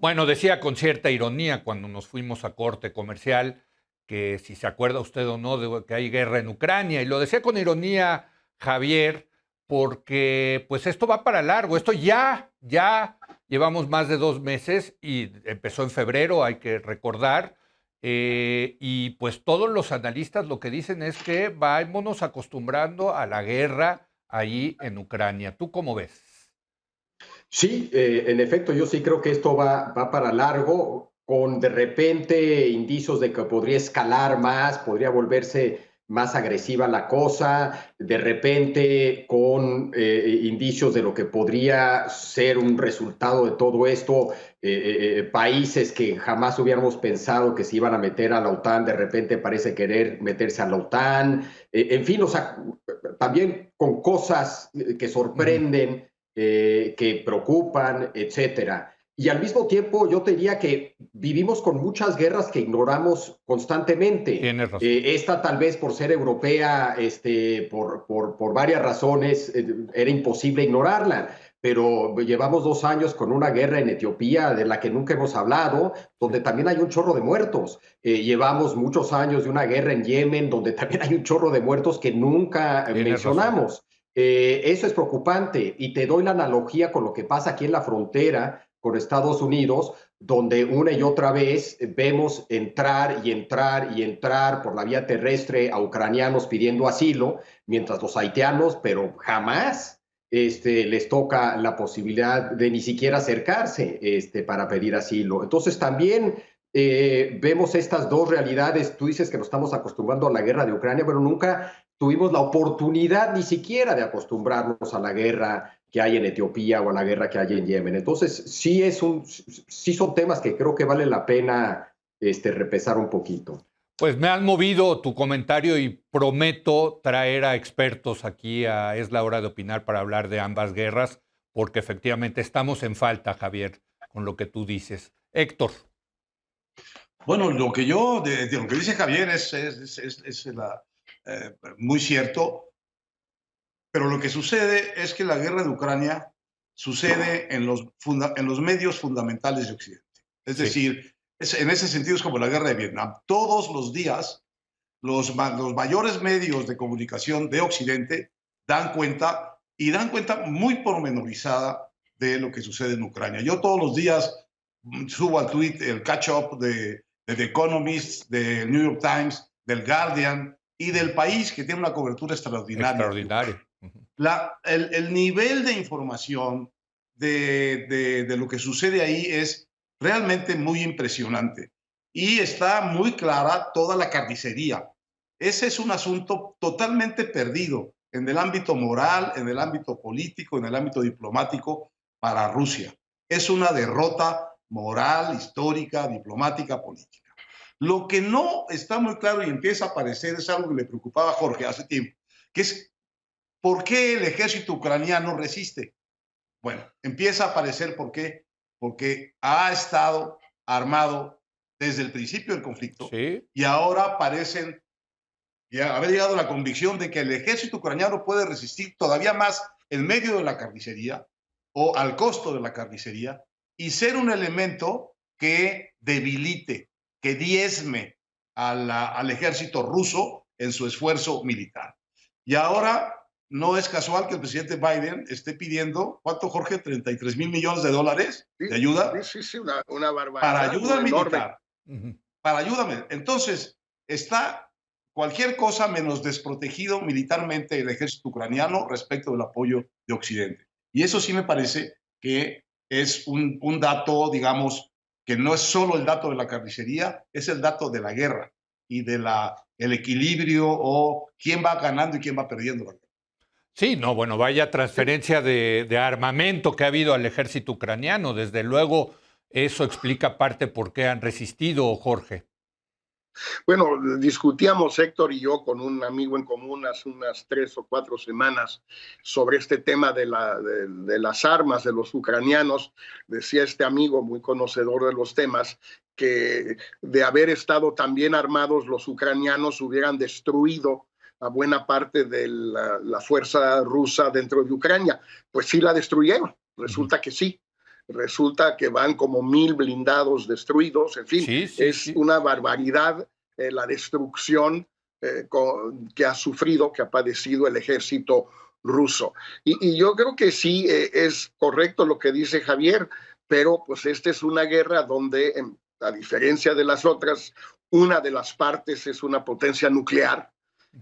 Bueno, decía con cierta ironía cuando nos fuimos a corte comercial que si se acuerda usted o no de que hay guerra en Ucrania. Y lo decía con ironía Javier, porque pues esto va para largo. Esto ya llevamos más de 2 meses y empezó en febrero, hay que recordar. Y pues todos los analistas lo que dicen es que vámonos acostumbrando a la guerra ahí en Ucrania. ¿Tú cómo ves? Sí, en efecto, yo sí creo que esto va para largo, con de repente indicios de que podría escalar más, podría volverse más agresiva la cosa, de repente con indicios de lo que podría ser un resultado de todo esto, países que jamás hubiéramos pensado que se iban a meter a la OTAN, de repente parece querer meterse a la OTAN, en fin, o sea, también con cosas que Uh -huh. sorprenden, que preocupan, etcétera. Y al mismo tiempo yo te diría que vivimos con muchas guerras que ignoramos constantemente. Tienes razón. Esta tal vez por ser europea, por varias razones, era imposible ignorarla. Pero llevamos 2 años con una guerra en Etiopía de la que nunca hemos hablado, donde Sí, también hay un chorro de muertos. Llevamos muchos años de una guerra en Yemen, donde también hay un chorro de muertos que nunca tienes razón. mencionamos. Eso es preocupante y te doy la analogía con lo que pasa aquí en la frontera con Estados Unidos, donde una y otra vez vemos entrar y entrar y entrar por la vía terrestre a ucranianos pidiendo asilo, mientras los haitianos, pero jamás les toca la posibilidad de ni siquiera acercarse para pedir asilo. Entonces también vemos estas dos realidades. Tú dices que nos estamos acostumbrando a la guerra de Ucrania, pero nunca tuvimos la oportunidad ni siquiera de acostumbrarnos a la guerra que hay en Etiopía o a la guerra que hay en Yemen. Entonces, sí son temas que creo que vale la pena repesar un poquito. Pues me han movido tu comentario y prometo traer a expertos aquí a Es la hora de opinar para hablar de ambas guerras, porque efectivamente estamos en falta, Javier, con lo que tú dices. Héctor. Bueno, de lo que dice Javier muy cierto, pero lo que sucede es que la guerra de Ucrania sucede en los medios fundamentales de Occidente. Es Sí, decir, en ese sentido es como la guerra de Vietnam. Todos los días los mayores medios de comunicación de Occidente dan cuenta y dan cuenta muy pormenorizada de lo que sucede en Ucrania. Yo todos los días subo al tweet el catch-up de The Economist, del New York Times, del Guardian y del País, que tiene una cobertura extraordinaria de extraordinario. Ucrania. El nivel de información de lo que sucede ahí es realmente muy impresionante y está muy clara toda la carnicería. Ese es un asunto totalmente perdido en el ámbito moral, en el ámbito político, en el ámbito diplomático para Rusia. Es una derrota moral, histórica, diplomática, política. Lo que no está muy claro y empieza a aparecer es algo que le preocupaba a Jorge hace tiempo, que es ¿por qué el ejército ucraniano resiste? Bueno, empieza a aparecer por qué. Porque ha estado armado desde el principio del conflicto Sí, y ahora parecen ya haber llegado a la convicción de que el ejército ucraniano puede resistir todavía más en medio de la carnicería o al costo de la carnicería y ser un elemento que debilite, que diezme al ejército ruso en su esfuerzo militar. Y ahora no es casual que el presidente Biden esté pidiendo, ¿cuánto, Jorge? $33,000 millones Sí, de sí, ayuda sí, sí, una para barbaridad, ayuda una enorme. militar, uh -huh. para ayuda. Entonces, está cualquier cosa menos desprotegido militarmente el ejército ucraniano respecto del apoyo de Occidente. Y eso sí me parece que es un dato, digamos, que no es solo el dato de la carnicería, es el dato de la guerra y el equilibrio o quién va ganando y quién va perdiendo la guerra. Sí, no, bueno, vaya Sí. transferencia de armamento que ha habido al ejército ucraniano. Desde luego, eso explica parte por qué han resistido, Jorge. Bueno, discutíamos Héctor y yo con un amigo en común hace unas 3 o 4 semanas sobre este tema de las armas de los ucranianos. Decía este amigo, muy conocedor de los temas, que de haber estado tan bien armados los ucranianos hubieran destruido a buena parte de la fuerza rusa dentro de Ucrania. Pues sí la destruyeron, Uh -huh. resulta que sí. resulta que van como 1000 blindados destruidos, en fin, es una barbaridad la destrucción que ha sufrido, que ha padecido el ejército ruso. Y yo creo que sí es correcto lo que dice Javier, pero pues esta es una guerra donde, a diferencia de las otras, una de las partes es una potencia nuclear,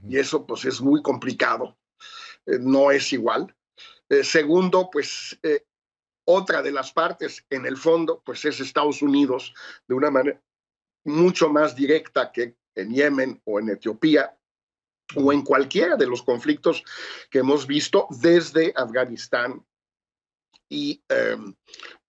y eso pues es muy complicado, no es igual. Segundo, pues otra de las partes, en el fondo, pues es Estados Unidos, de una manera mucho más directa que en Yemen o en Etiopía, o en cualquiera de los conflictos que hemos visto desde Afganistán y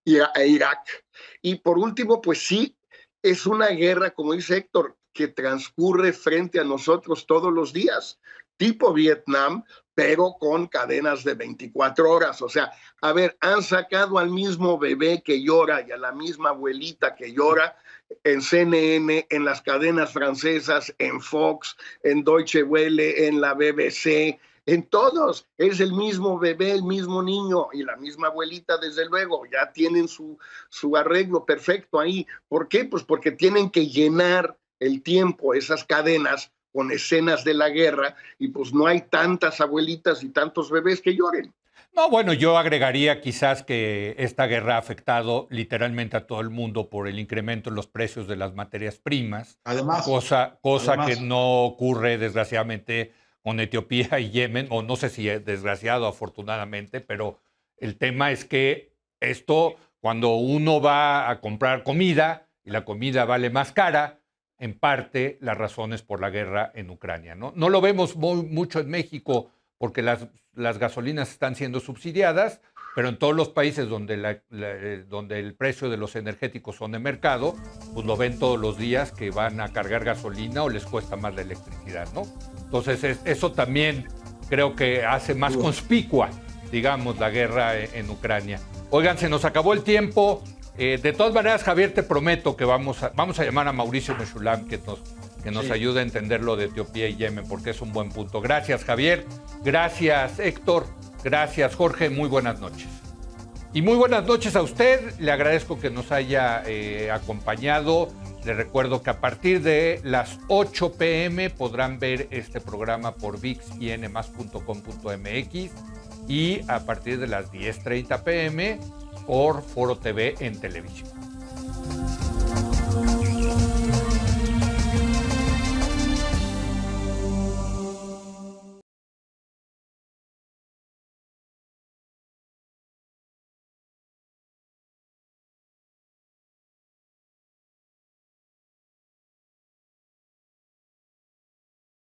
Irak. Y por último, pues sí, es una guerra, como dice Héctor, que transcurre frente a nosotros todos los días, tipo Vietnam, pero con cadenas de 24 horas. O sea, a ver, han sacado al mismo bebé que llora y a la misma abuelita que llora en CNN, en las cadenas francesas, en Fox, en Deutsche Welle, en la BBC, en todos. Es el mismo bebé, el mismo niño y la misma abuelita, desde luego. Ya tienen su arreglo perfecto ahí. ¿Por qué? Pues porque tienen que llenar el tiempo, esas cadenas, con escenas de la guerra, y pues no hay tantas abuelitas y tantos bebés que lloren. No, bueno, yo agregaría quizás que esta guerra ha afectado literalmente a todo el mundo por el incremento en los precios de las materias primas, cosa que no ocurre desgraciadamente con Etiopía y Yemen, o no sé si es desgraciado afortunadamente, pero el tema es que esto, cuando uno va a comprar comida y la comida vale más cara, en parte las razones por la guerra en Ucrania, ¿no? No lo vemos mucho en México porque las gasolinas están siendo subsidiadas, pero en todos los países donde, donde el precio de los energéticos son de mercado, pues lo ven todos los días que van a cargar gasolina o les cuesta más la electricidad, ¿no? Entonces eso también creo que hace más conspicua, digamos, la guerra en Oigan, se nos acabó el tiempo. De todas maneras, Javier, te prometo que vamos a llamar a Mauricio Meshulam que nos ayude a entender lo de Etiopía y Yemen, porque es un buen punto. Gracias, Javier. Gracias, Héctor. Gracias, Jorge. Muy buenas noches. Y muy buenas noches a usted. Le agradezco que nos haya acompañado. Le recuerdo que a partir de las 8 p.m. podrán ver este programa por VIX y nmas.com.mx, y a partir de las 10:30 p.m. por Foro TV en televisión.